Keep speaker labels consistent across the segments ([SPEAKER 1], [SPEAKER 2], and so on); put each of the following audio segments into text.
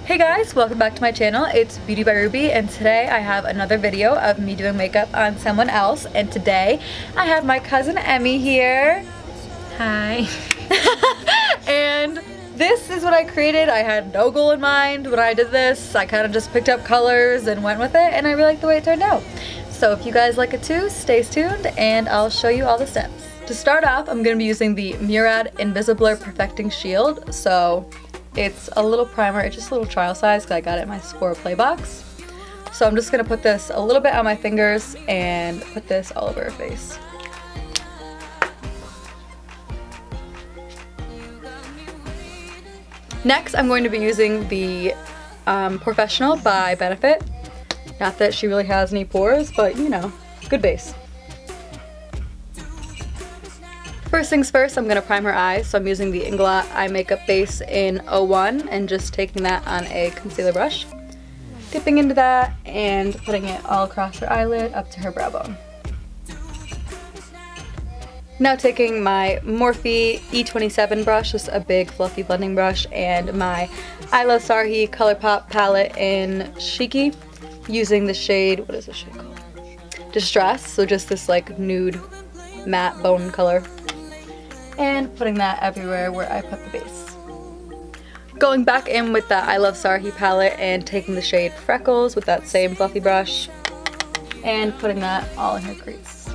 [SPEAKER 1] Hey guys, welcome back to my channel. It's Beauty by Ruby, and today I have another video of me doing makeup on someone else. And today I have my cousin Emmy here. Hi. And this is what I created. I had no goal in mind when I did this. I kind of just picked up colors and went with it, and I really like the way it turned out. So if you guys like it too, stay tuned and I'll show you all the steps. To start off, I'm going to be using the Murad Invisibler Perfecting Shield. So it's a little primer, it's just a little trial size because I got it in my Sephora Play box. So I'm just going to put this a little bit on my fingers and put this all over her face. Next, I'm going to be using the Professional by Benefit. Not that she really has any pores, but you know, good base. First things first, I'm going to prime her eyes, so I'm using the Inglot Eye Makeup Base in 01 and just taking that on a concealer brush. Dipping into that and putting it all across her eyelid up to her brow bone. Now taking my Morphe E27 brush, just a big fluffy blending brush, and my I Love Sarhi ColourPop palette in Cheeky, using the shade, what is the shade called? Distress, so just this like nude matte bone color. And putting that everywhere where I put the base. Going back in with the I Love Sarhi palette and taking the shade Freckles with that same fluffy brush and putting that all in her crease.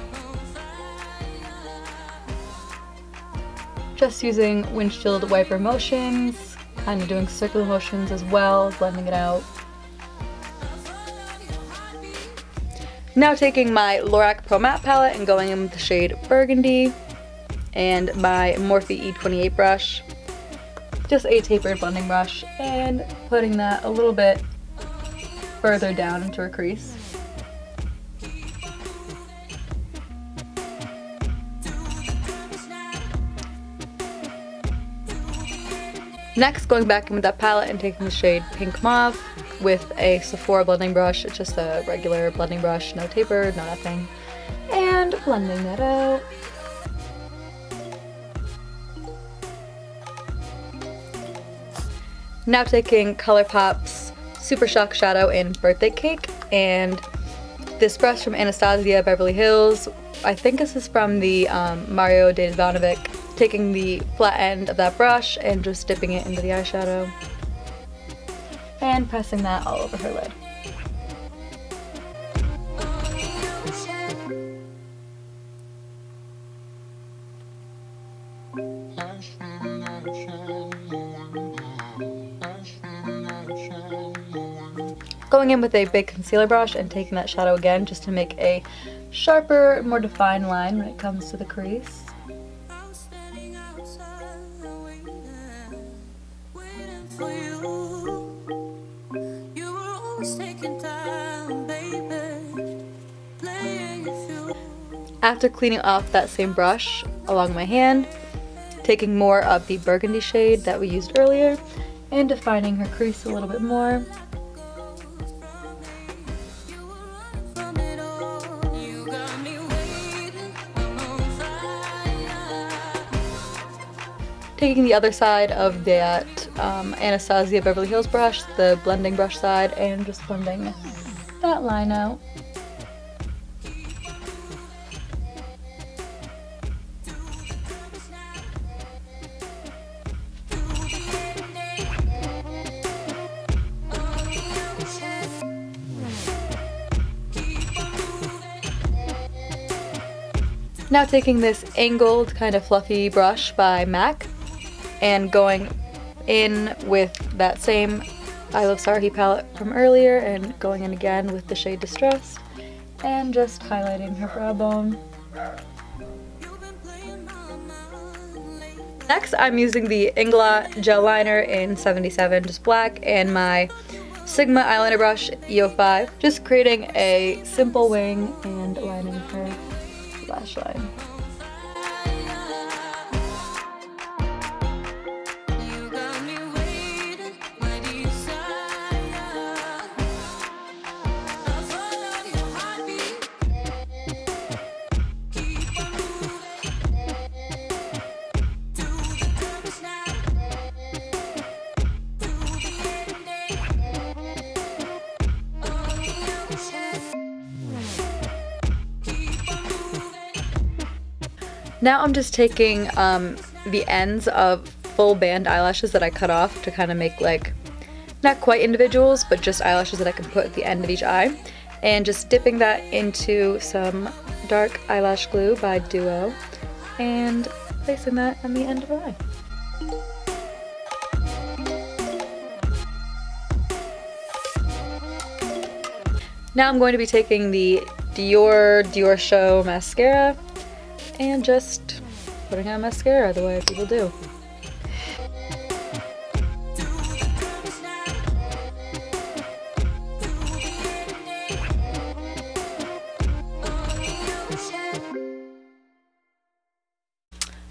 [SPEAKER 1] Just using windshield wiper motions, kind of doing circular motions as well, blending it out. Now taking my Lorac Pro Matte palette and going in with the shade Burgundy and my Morphe E28 brush, just a tapered blending brush, and putting that a little bit further down into her crease. Next, going back in with that palette and taking the shade Pink Mauve with a Sephora blending brush. It's just a regular blending brush, no taper, no nothing, and blending that out. Now taking ColourPop's Super Shock Shadow in Birthday Cake, and this brush from Anastasia Beverly Hills. I think this is from the Mario de Ivanovic. Taking the flat end of that brush and just dipping it into the eyeshadow and pressing that all over her lid. Going in with a big concealer brush and taking that shadow again just to make a sharper, more defined line when it comes to the crease. After cleaning off that same brush along my hand, taking more of the burgundy shade that we used earlier and defining her crease a little bit more. Taking the other side of that Anastasia Beverly Hills brush, the blending brush side, and just blending that line out. Now taking this angled kind of fluffy brush by MAC and going in with that same I Love Sarhi palette from earlier and going in again with the shade Distress and just highlighting her brow bone. Next, I'm using the Inglot gel liner in 77, just black, and my Sigma eyeliner brush EO5, just creating a simple wing and lining her lash line. Now I'm just taking the ends of full band eyelashes that I cut off to kind of make like, not quite individuals, but just eyelashes that I can put at the end of each eye. And just dipping that into some dark eyelash glue by Duo and placing that on the end of her eye. Now I'm going to be taking the Dior Show mascara and just putting on mascara the way people do.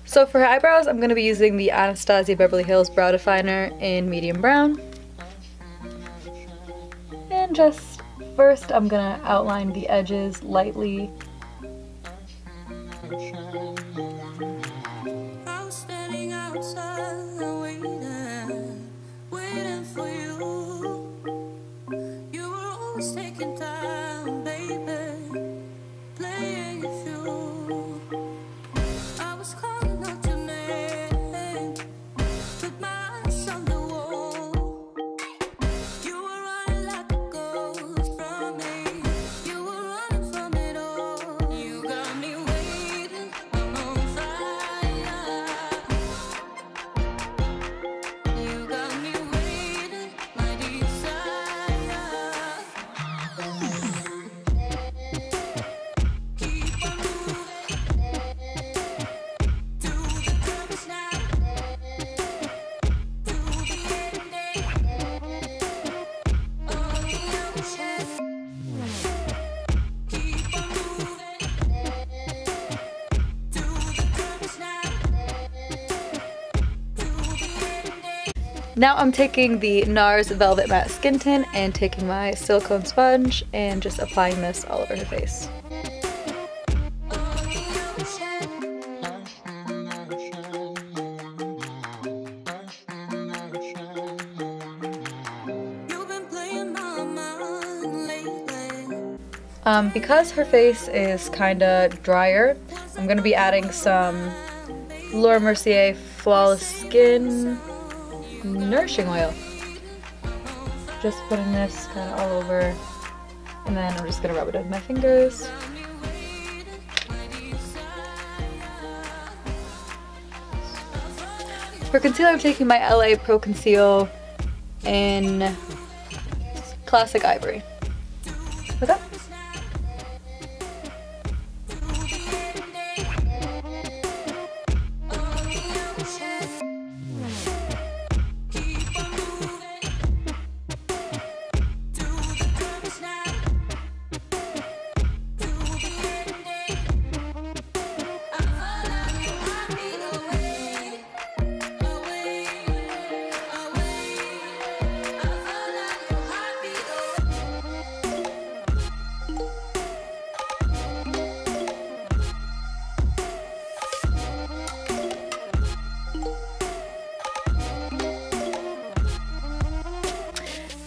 [SPEAKER 1] So for her eyebrows, I'm going to be using the Anastasia Beverly Hills Brow Definer in medium brown. And just first I'm going to outline the edges lightly.
[SPEAKER 2] I was standing outside waiting for you. You were always taking time, baby, playing it through. I was calling out your name, with my eyes on the wall. You were running like a ghost from me. You were running from it all. You got me waiting, I'm on fire. You got me waiting, my desire. Keep on moving to the purpose now. To the end day. On the ocean. Keep on moving to the purpose now. To the end day.
[SPEAKER 1] Now I'm taking the NARS Velvet Matte Skin Tint and taking my silicone sponge and just applying this all over her face.
[SPEAKER 2] On the ocean. You've been playing my mind lately.
[SPEAKER 1] Because her face is kind of drier, I'm going to be adding some Laura Mercier Flawless Skin Nourishing Oil. Just putting this kind of all over, and then I'm just going to rub it with my fingers. For concealer, I'm taking my LA Pro Conceal in Classic Ivory. What's that?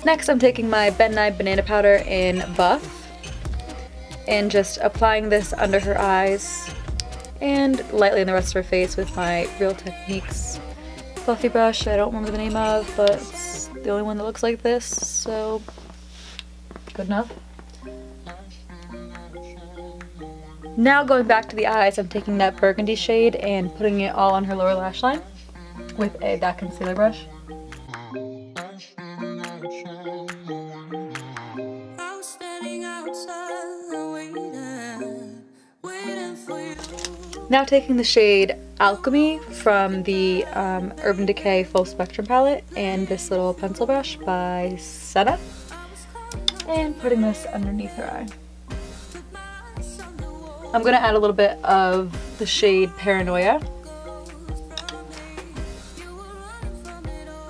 [SPEAKER 1] Next, I'm taking my Ben Nye Banana Powder in Buff and just applying this under her eyes and lightly in the rest of her face with my Real Techniques fluffy brush I don't remember the name of, but it's the only one that looks like this, so good enough. Now going back to the eyes, I'm taking that burgundy shade and putting it all on her lower lash line with that concealer brush.
[SPEAKER 2] I was standing outside waiting for you.
[SPEAKER 1] Now taking the shade Alchemy from the Urban Decay Full Spectrum palette and this little pencil brush by Senna and putting this underneath her eye. I'm going to add a little bit of the shade Paranoia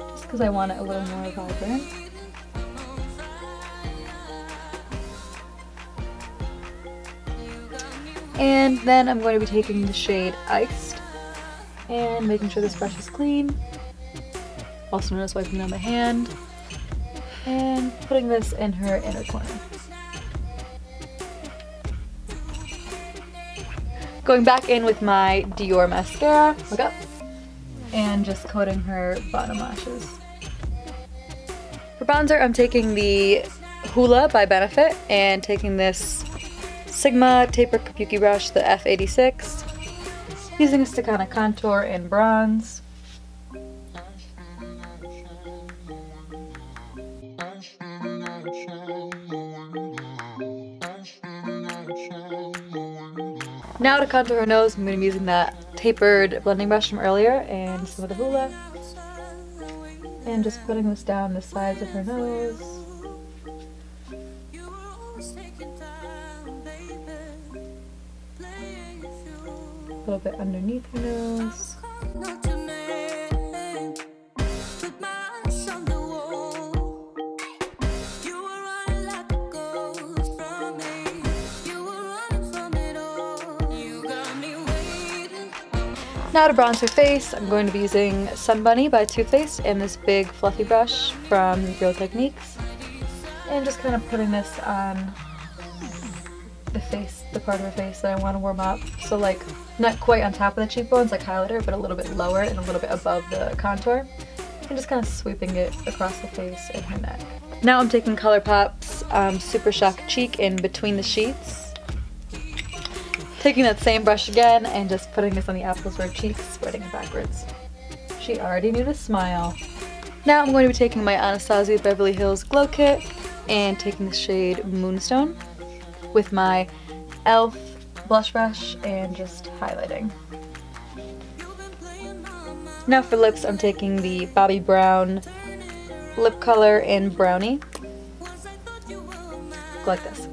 [SPEAKER 1] just because I want it a little more vibrant. And then I'm going to be taking the shade Iced and making sure this brush is clean, also known as wiping it on my hand, and putting this in her inner corner. Going back in with my Dior mascara, look up, and just coating her bottom lashes. For bronzer, I'm taking the Hoola by Benefit and taking this Sigma Taper Kabuki brush, the F86, using this to kind of contour and bronze. Now to contour her nose, I'm going to be using that tapered blending brush from earlier and some of the Hoola. And just putting this down the sides of her nose. A little bit underneath her nose. Now to bronze her face, I'm going to be using Sun Bunny by Too Faced and this big fluffy brush from Real Techniques. And just kind of putting this on the face, the part of her face that I want to warm up. So like, not quite on top of the cheekbones like highlighter, but a little bit lower and a little bit above the contour. And just kind of sweeping it across the face and her neck. Now I'm taking ColourPop's Super Shock Cheek in Between the Sheets. Taking that same brush again and just putting this on the apples of her cheeks, spreading it backwards. She already knew to smile. Now I'm going to be taking my Anastasia Beverly Hills Glow Kit and taking the shade Moonstone with my e.l.f. blush brush and just highlighting. Now for lips, I'm taking the Bobbi Brown lip color in Brownie. Go like this.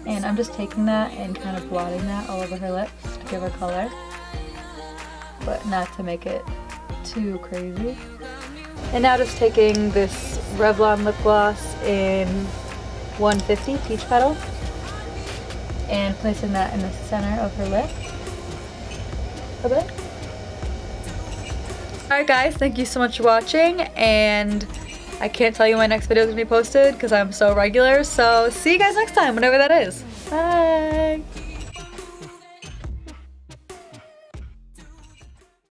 [SPEAKER 1] And I'm just taking that and kind of blotting that all over her lips to give her color, but not to make it too crazy. And now just taking this Revlon lip gloss in 150 Peach Petal and placing that in the center of her lip a bit. Alright guys, thank you so much for watching, and I can't tell you when my next video is going to be posted because I'm so regular, so see you guys next time, whenever that is. Bye!